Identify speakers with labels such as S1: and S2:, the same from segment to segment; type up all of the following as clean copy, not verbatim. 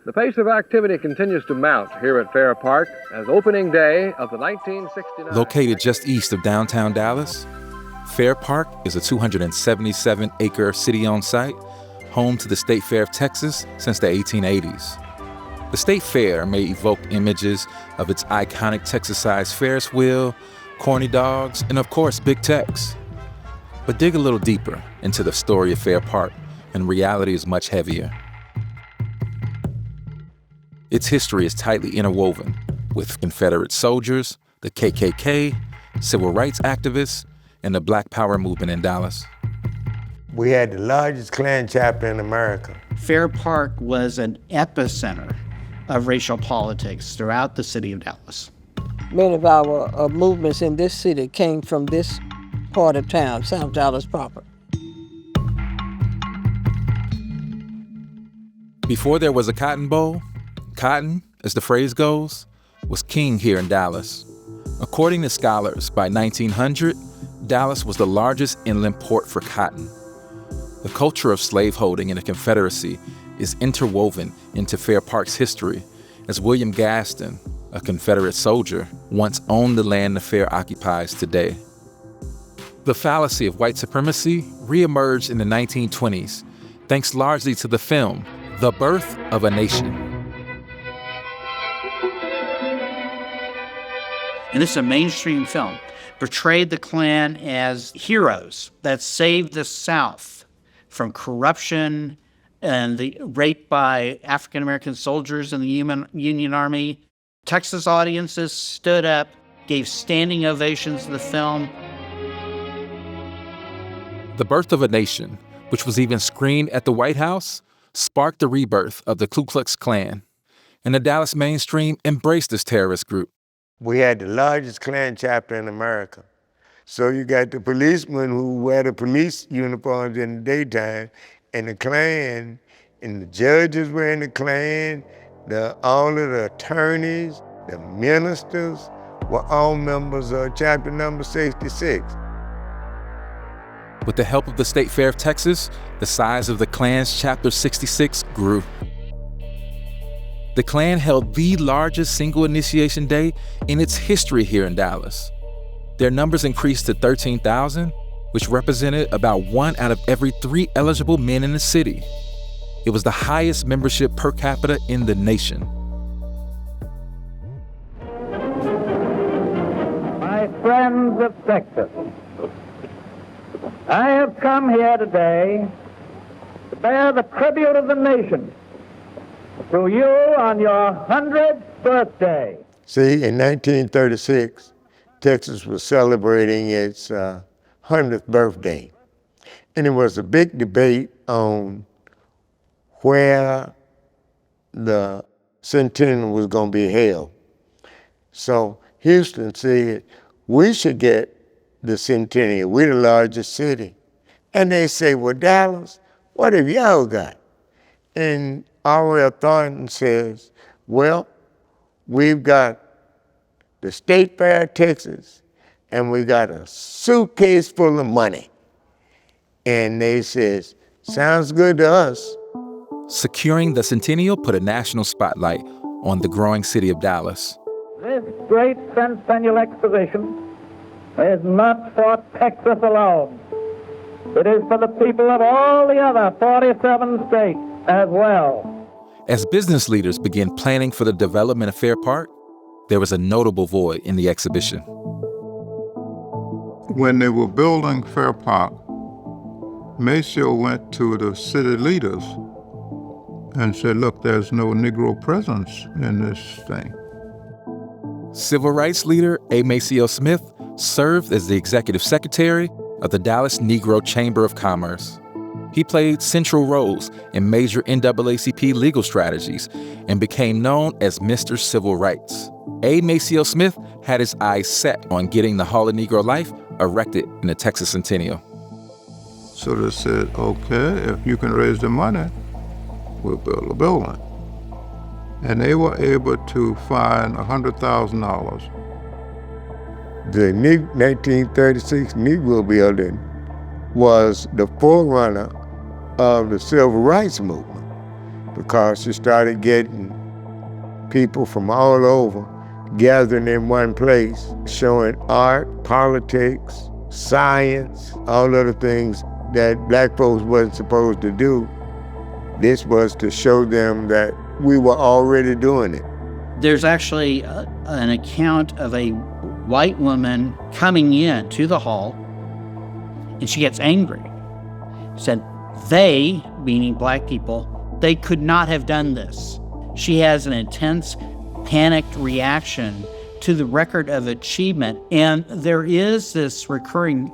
S1: The pace of activity continues to mount here at Fair Park as opening day of the 1969...
S2: Located just east of downtown Dallas, Fair Park is a 277-acre city-owned site, home to the State Fair of Texas since the 1880s. The State Fair may evoke images of its iconic Texas-sized Ferris wheel, corny dogs, and of course, Big Tex. But dig a little deeper into the story of Fair Park, and reality is much heavier. Its history is tightly interwoven with Confederate soldiers, the KKK, civil rights activists, and the Black Power movement in Dallas.
S3: We had the largest Klan chapter in America.
S4: Fair Park was an epicenter of racial politics throughout the city of Dallas.
S5: Many of our movements in this city came from this part of town, South Dallas proper.
S2: Before there was a Cotton Bowl, cotton, as the phrase goes, was king here in Dallas. According to scholars, by 1900, Dallas was the largest inland port for cotton. The culture of slaveholding in the Confederacy is interwoven into Fair Park's history, as William Gaston, a Confederate soldier, once owned the land the fair occupies today. The fallacy of white supremacy reemerged in the 1920s, thanks largely to the film, The Birth of a Nation.
S4: And this is a mainstream film, portrayed the Klan as heroes that saved the South from corruption and the rape by African-American soldiers in the Union Army. Texas audiences stood up, gave standing ovations to the film.
S2: The Birth of a Nation, which was even screened at the White House, sparked the rebirth of the Ku Klux Klan, and the Dallas mainstream embraced this terrorist group.
S3: We had the largest Klan chapter in America. So you got the policemen who wear the police uniforms in the daytime, and the Klan, and the judges were in the Klan, all of the attorneys, the ministers were all members of chapter number 66.
S2: With the help of the State Fair of Texas, the size of the Klan's Chapter 66 grew. The Klan held the largest single initiation day in its history here in Dallas. Their numbers increased to 13,000, which represented about 1 out of every 3 eligible men in the city. It was the highest membership per capita in the nation.
S6: My friends of Texas, I have come here today to bear the tribute of the nation to you on your 100th birthday.
S3: See, in 1936, Texas was celebrating its 100th birthday. And there was a big debate on where the Centennial was going to be held. So Houston said, we should get the Centennial. We're the largest city. And they say, well, Dallas, what have y'all got? And R.L. Thornton says, well, we've got the State Fair of Texas, and we got a suitcase full of money. And they says, sounds good to us.
S2: Securing the Centennial put a national spotlight on the growing city of Dallas.
S6: This great Centennial Exposition is not for Texas alone. It is for the people of all the other 47 states as well.
S2: As business leaders began planning for the development of Fair Park, there was a notable void in the exhibition.
S7: When they were building Fair Park, Maceo went to the city leaders and said, look, there's no Negro presence in this thing.
S2: Civil rights leader A. Maceo Smith served as the executive secretary of the Dallas Negro Chamber of Commerce. He played central roles in major NAACP legal strategies and became known as Mr. Civil Rights. A. Maceo Smith had his eyes set on getting the Hall of Negro Life erected in the Texas Centennial.
S7: So they said, okay, if you can raise the money, we'll build a building. And they were able to find $100,000.
S3: The 1936 Negro Building was the forerunner of the Civil Rights Movement. because you started getting people from all over gathering in one place, showing art, politics, science, all of the things that black folks wasn't supposed to do. This was to show them that we were already doing it.
S4: There's actually an account of a white woman coming in to the hall, and she gets angry. Said they, meaning black people, they could not have done this. She has an intense, panicked reaction to the record of achievement. And there is this recurring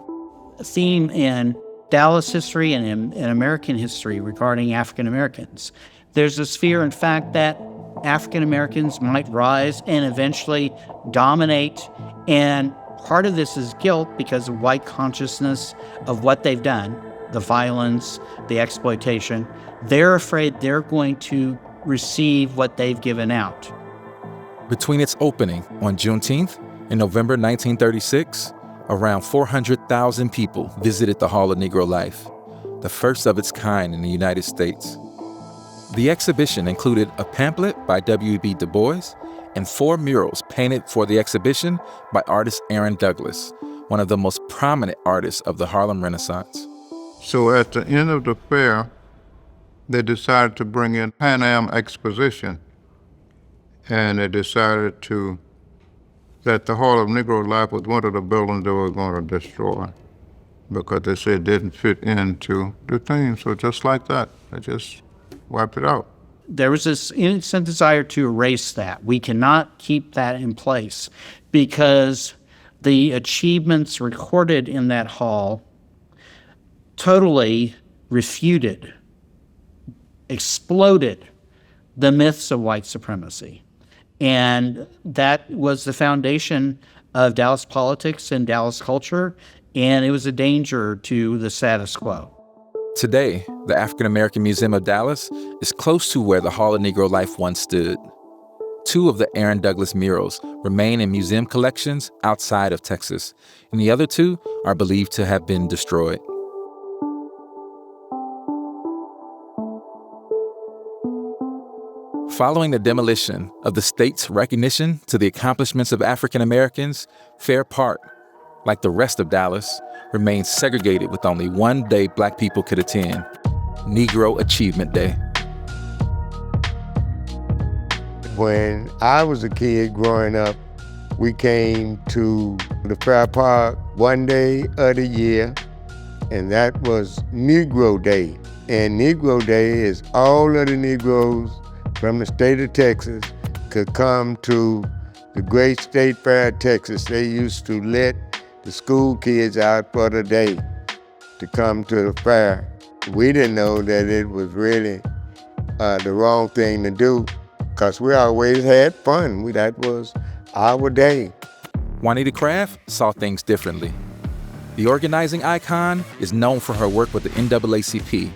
S4: theme in Dallas history and in American history regarding African Americans. There's this fear, in fact, that African Americans might rise and eventually dominate. And part of this is guilt because of white consciousness of what they've done, the violence, the exploitation. They're afraid they're going to receive what they've given out.
S2: Between its opening on Juneteenth in November 1936, around 400,000 people visited the Hall of Negro Life, the first of its kind in the United States. The exhibition included a pamphlet by W.B. Du Bois and 4 murals painted for the exhibition by artist Aaron Douglas, one of the most prominent artists of the Harlem Renaissance.
S7: So at the end of the fair, they decided to bring in Pan Am Exposition, and they decided that the Hall of Negro Life was one of the buildings they were going to destroy because they said it didn't fit into the theme. So just like that, they just wiped it out.
S4: There was this instant desire to erase that. We cannot keep that in place because the achievements recorded in that hall totally refuted, exploded the myths of white supremacy. And that was the foundation of Dallas politics and Dallas culture, and it was a danger to the status quo.
S2: Today, the African American Museum of Dallas is close to where the Hall of Negro Life once stood. 2 of the Aaron Douglas murals remain in museum collections outside of Texas, and the other 2 are believed to have been destroyed. Following the demolition of the state's recognition to the accomplishments of African Americans, Fair Park, like the rest of Dallas, remains segregated with only one day black people could attend, Negro Achievement Day.
S3: When I was a kid growing up, we came to the Fair Park one day of the year, and that was Negro Day. And Negro Day is all of the Negroes from the state of Texas could come to the great state fair of Texas. They used to let the school kids out for the day to come to the fair. We didn't know that it was really the wrong thing to do because we always had fun. That was our day.
S2: Juanita Craft saw things differently. The organizing icon is known for her work with the NAACP,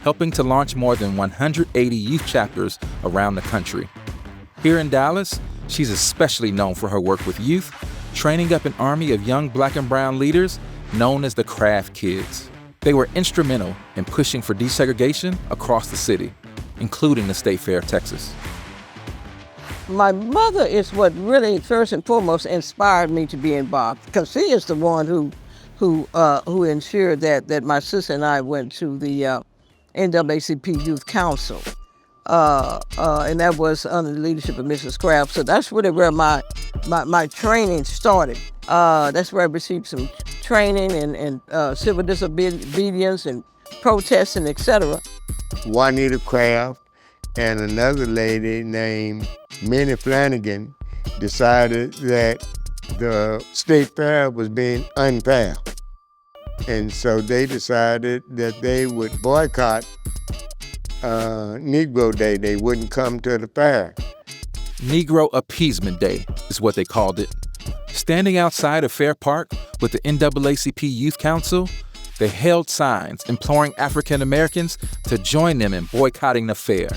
S2: helping to launch more than 180 youth chapters around the country. Here in Dallas, she's especially known for her work with youth, training up an army of young black and brown leaders known as the Craft Kids. They were instrumental in pushing for desegregation across the city, including the State Fair of Texas.
S5: My mother is what really, first and foremost, inspired me to be involved, because she is the one who ensured that my sister and I went to the NAACP Youth Council, and that was under the leadership of Mrs. Craft. So that's really where my training started. That's where I received some training and civil disobedience and protesting, etc.
S3: Juanita Craft and another lady named Minnie Flanagan decided that the state fair was being unfair. And so they decided that they would boycott Negro Day. They wouldn't come to the fair.
S2: Negro Appeasement Day is what they called it. Standing outside of Fair Park with the NAACP Youth Council, they held signs imploring African Americans to join them in boycotting the fair.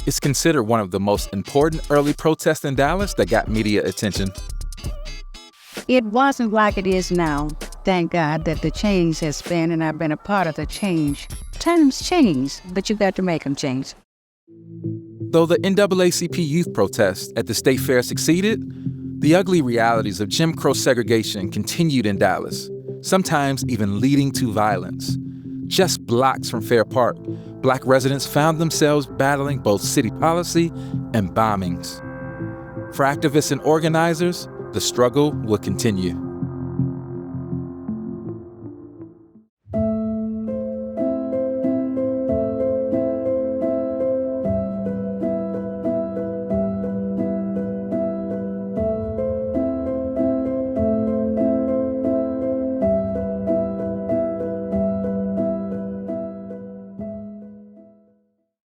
S2: It's considered one of the most important early protests in Dallas that got media attention.
S8: It wasn't like it is now. Thank God that the change has been, and I've been a part of the change. Times change, but you got to make them change.
S2: Though the NAACP youth protest at the state fair succeeded, the ugly realities of Jim Crow segregation continued in Dallas, sometimes even leading to violence. Just blocks from Fair Park, Black residents found themselves battling both city policy and bombings. For activists and organizers, the struggle would continue.